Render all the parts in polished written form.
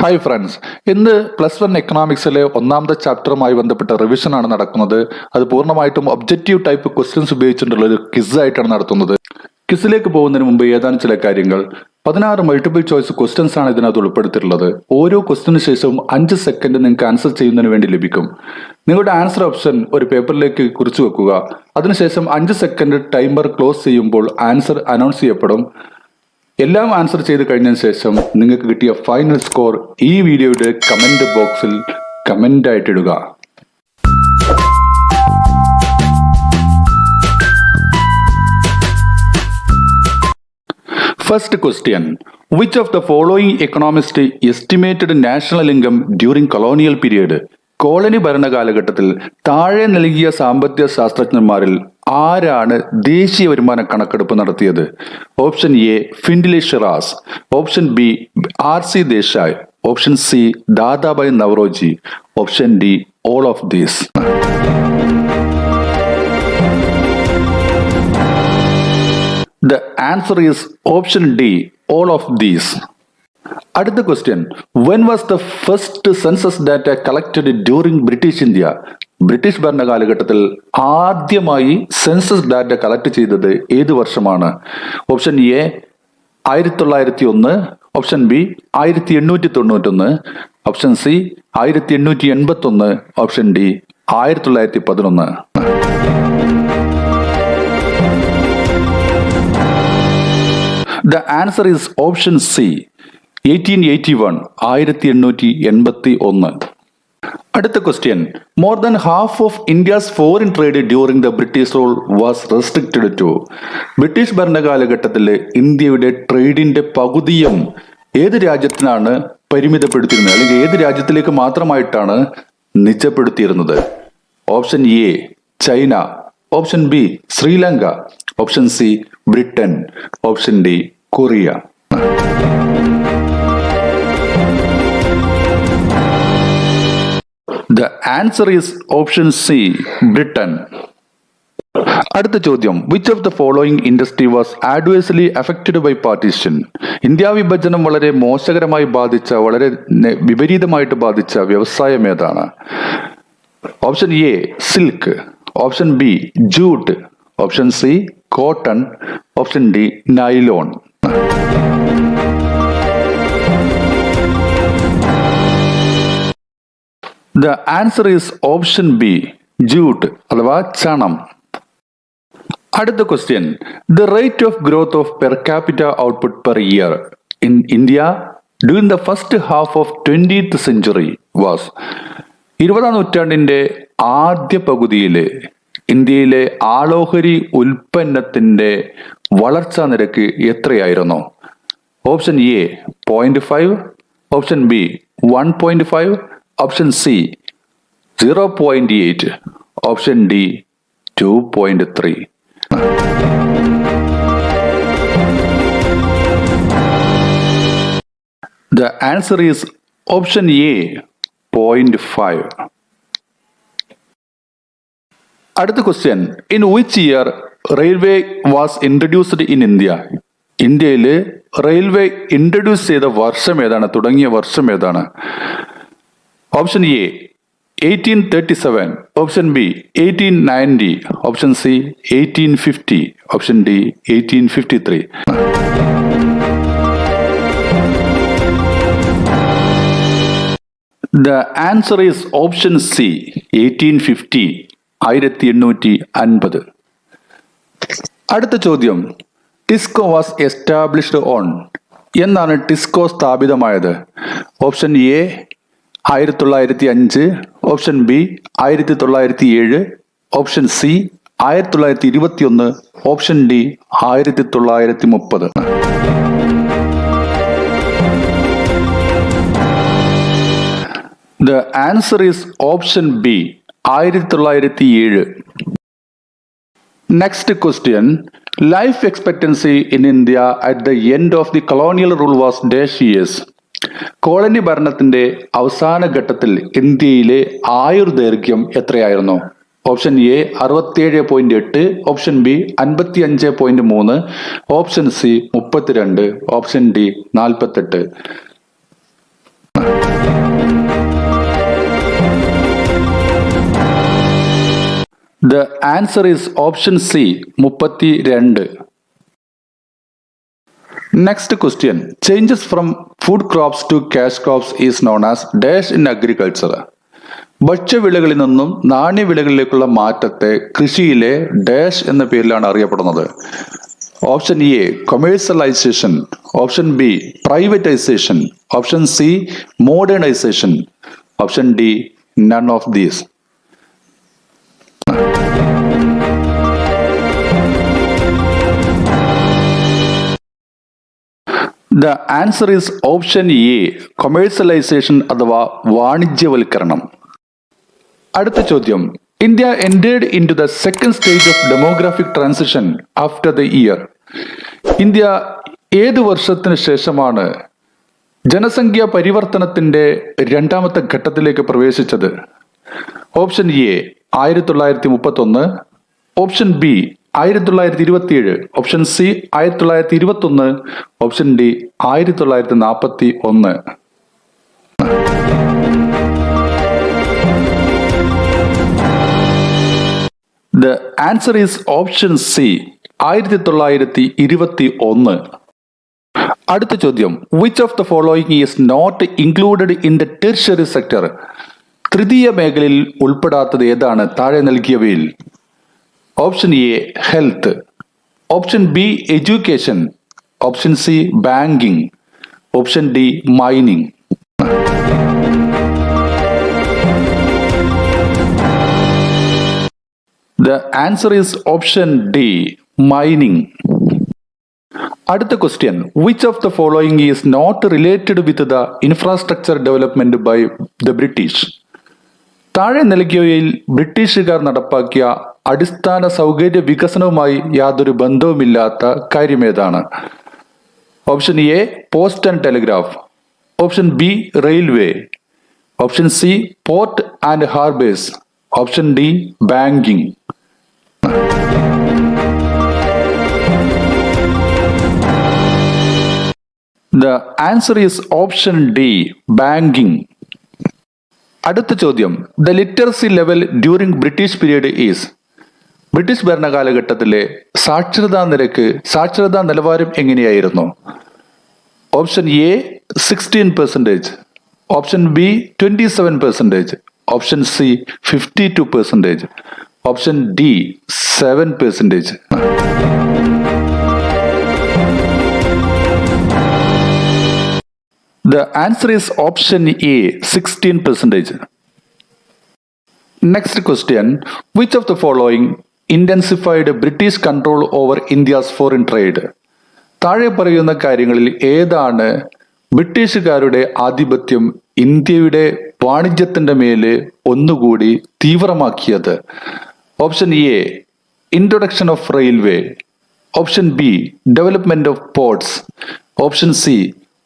Hi friends, ഇന്ന് +1 എക്കണോമിക്സിലെ ഒന്നാമത്തെ ചാപ്റ്ററുമായി ബന്ധപ്പെട്ട റിവിഷൻ ആണ് നടക്കുന്നത്. അത് പൂർണ്ണമായിട്ടും ഒബ്ജക്റ്റീവ് ടൈപ്പ് ക്വസ്റ്റ്യൻസ് ഉപയോഗിച്ചിട്ടുള്ള ഒരു ക്വിസ് ആയിട്ടാണ് നടത്തുന്നത്. ക്വിസിലേക്ക് പോകുന്നതിന് മുമ്പ് ഏതാനും ചില കാര്യങ്ങൾ. 16 മൾട്ടിപ്പിൾ ചോയ്സ് ക്വസ്റ്റ്യൻസ് ആണ് ഇതിനകത്ത് ഉൾപ്പെടുത്തിയിട്ടുള്ളത്. ഓരോ ക്വസ്റ്റിന് ശേഷവും 5 സെക്കൻഡ് നിങ്ങൾക്ക് ആൻസർ ചെയ്യുന്നതിന് വേണ്ടി ലഭിക്കും. നിങ്ങളുടെ ആൻസർ ഓപ്ഷൻ ഒരു പേപ്പറിലേക്ക് കുറിച്ചു വെക്കുക. അതിനുശേഷം 5 സെക്കൻഡ് ടൈമർ ക്ലോസ് ചെയ്യുമ്പോൾ ആൻസർ അനൗൺസ് ചെയ്യപ്പെടും. എല്ലാം ആൻസർ ചെയ്ത് കഴിഞ്ഞതിന് ശേഷം നിങ്ങൾക്ക് കിട്ടിയ ഫൈനൽ സ്കോർ ഈ വീഡിയോയുടെ കമന്റ് ബോക്സിൽ comment ആയിട്ടിടുക. First question. Which of the following economists estimated national income during colonial period? കോളനി ഭരണകാലഘട്ടത്തിൽ താഴെ നൽകിയ സാമ്പത്തിക ശാസ്ത്രജ്ഞന്മാരിൽ ആരാണ് ദേശീയ വരുമാന കണക്കെടുപ്പ് നടത്തിയത്? Option A Findlay Shirras, option B RC Desai, option C Dadabhai Naoroji, option D all of these. The answer is option D, all of these. അടുത്ത question. When was the first census data collected during British India? British ഭരണകാലഘട്ടത്തിൽ ആദ്യമായി census data collect ചെയ്തത് ഏത് വർഷമാണ്? Option A 1901, option B 1891, option C 1881, option D 1911. The answer is option C, 1881, 1881. അടുത്ത question. More than half of India's foreign trade during the British rule was restricted to. British ഭരണകാലഘട്ടത്തിൽ ഇന്ത്യയുടെ ട്രേഡിന്റെ പകുതിയും ഏത് രാജ്യത്തിനാണ് പരിമിതപ്പെടുത്തിയിരുന്നത്, അല്ലെങ്കിൽ ഏത് രാജ്യത്തിലേക്ക് മാത്രമായിട്ടാണ് നിജപ്പെടുത്തിയിരുന്നത്? Option A China, option B Sri Lanka, option C Britain, option D Korea. The answer is option C, Britain. അടുത്ത ചോദ്യം. Which of the following industry was adversely affected by partition? India വിഭജനം വളരെ മോശകരമായി ബാധിച്ച, വളരെ വിപരീതമായിട്ട് ബാധിച്ച വ്യവസായം ഏതാണ്? Option A silk, option B jute, option C cotton, option D nylon. The answer is option B, jute അഥവാ ചണം. അടുത്ത question. The rate of growth of per capita output per year in India during the first half of 20th century was. 20ാം നൂറ്റാണ്ടിന്റെ ആദ്യ പകുതിയിലെ ഇന്ത്യയിലെ ആളോഹരി ഉൽപ്പന്നത്തിന്റെ വളർച്ചാ നിരക്ക് എത്രയായിരുന്നു? Option A 0.5, option B 1.5, option C 0.8, option D 2.3. The answer is option A, 0.5. അടുത്ത question. In which year railway was introduced in India? ഇന്ത്യയിൽ railway introduce ചെയ്ത വർഷം ഏതാണ്, തുടങ്ങിയ വർഷം ഏതാണ്? Option A 1837, option B 1890, option C 1850, option D 1853. The answer is option C, 1850, 1850. അടുത്ത ചോദ്യം. TISCO was established on. എന്നാണ് ടിസ്കോ സ്ഥാപിതമായത്? Option A 1905, option B 1907, option C 1921, option D 1930. The answer is option B, 1907. Next question. Life expectancy in India at the end of the colonial rule was dash years. Colony ഭരണത്തിന്റെ അവസാന ഘട്ടത്തിൽ ഇന്ത്യയിലെ ആയുർദൈർഘ്യം എത്രയായിരുന്നു? Option A 67.8, option B 55.3, option C 32, option D 48. The answer is option C, 32. Next question. Changes from food crops to cash crops is known as dash in agriculture. ഭക്ഷ്യവിളകളിൽ നിന്നും നാണ്യവിളകളിലേക്കുള്ള മാറ്റത്തെ കൃഷിയിലെ dash എന്ന പേരിലാണ് അറിയപ്പെടുന്നത്. Option A commercialisation, option B privatisation, option C modernisation, option D none of these. The answer is option A, commercialisation അഥവാ വാണിജ്യവൽക്കരണം. അടുത്ത ചോദ്യം. India entered into the second stage of demographic transition after the year. India ഏത് വർഷത്തിന് ശേഷമാണ് ജനസംഖ്യാ പരിവർത്തനത്തിന്റെ രണ്ടാമത്തെ ഘട്ടത്തിലേക്ക് പ്രവേശിച്ചത്? Option A 1931, option B 1927, option C 1921, option D 1941. The answer is option C, 1921. അടുത്ത ചോദ്യം. Which of the following is not included in the tertiary sector? തൃതീയ മേഖലയിൽ ഉൾപ്പെടാത്തത് ഏതാണ് താഴെ നൽകിയവയിൽ? Option A health, option B education, option C banking, option D mining. The answer is option D, mining. അടുത്ത question. Which of the following is not related with the infrastructure development by the British? താഴെ നൽകിയവയിൽ ബ്രിട്ടീഷുകാർ നടപ്പാക്കിയ അടിസ്ഥാന സൗകര്യ വികസനവുമായി യാതൊരു ബന്ധവുമില്ലാത്ത കാര്യമേതാണ്? Option A post and telegraph, option B railway, option C port and harbours, option D banking. The answer is option D, banking. അടുത്ത ചോദ്യം. The literacy level during British period is? British ഭരണകാലഘട്ടത്തിലെ സാക്ഷരതാ നിലവാരം എങ്ങനെയായിരുന്നു? Option A 16%, option B 27%, option C 52%, option D 7%. The answer is option A, 16%. Next question. Which of the following intensified British control over India's foreign trade? താഴെ പറയുന്ന കാര്യങ്ങളിൽ ഏതാണ് ബ്രിട്ടീഷുകാരുടെ ആധിപത്യം ഇന്ത്യയുടെ വാണിജ്യത്തിന്റെ മേല് ഒന്നുകൂടി തീവ്രമാക്കിയത്? Option A introduction of railway, option B development of ports, option C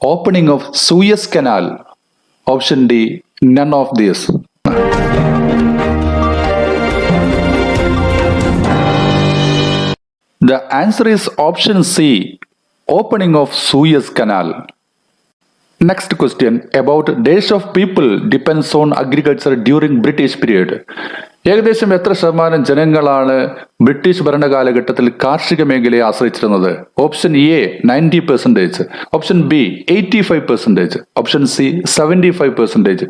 opening of Suez Canal, option D none of these. The answer is option C, opening of Suez Canal. Next question. About dash of people depends on agriculture during British period. ഏകദേശം എത്ര ശതമാനം ജനങ്ങളാണ് British ഭരണകാലഘട്ടത്തിൽ കാർഷിക മേഖലയെ ആശ്രയിച്ചിരുന്നത്? Option A 90%, option B 85%, option C 75%,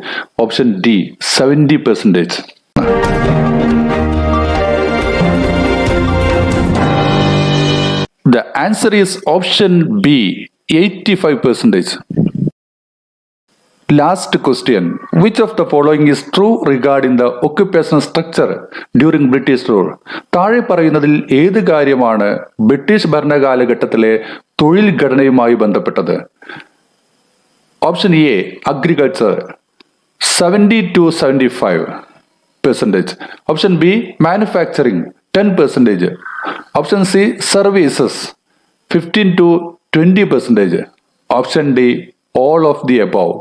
option D 70%. The answer is option B, 85%. Last question. Which of the following is true regarding the occupational structure during British rule? താഴെ പറയുന്നതിൽ ഏത് കാര്യമാണ് ബ്രിട്ടീഷ് ഭരണകാലഘട്ടത്തിലെ തൊഴിൽ ഘടനയുമായി ബന്ധപ്പെട്ടത്? Option A agriculture 70 to 75%, option B manufacturing 10%, option C services 15 to 20%, option D all of the above.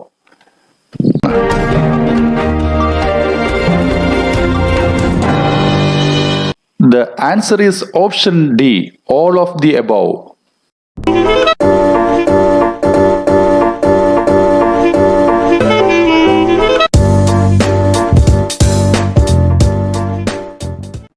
The answer is option D, all of the above.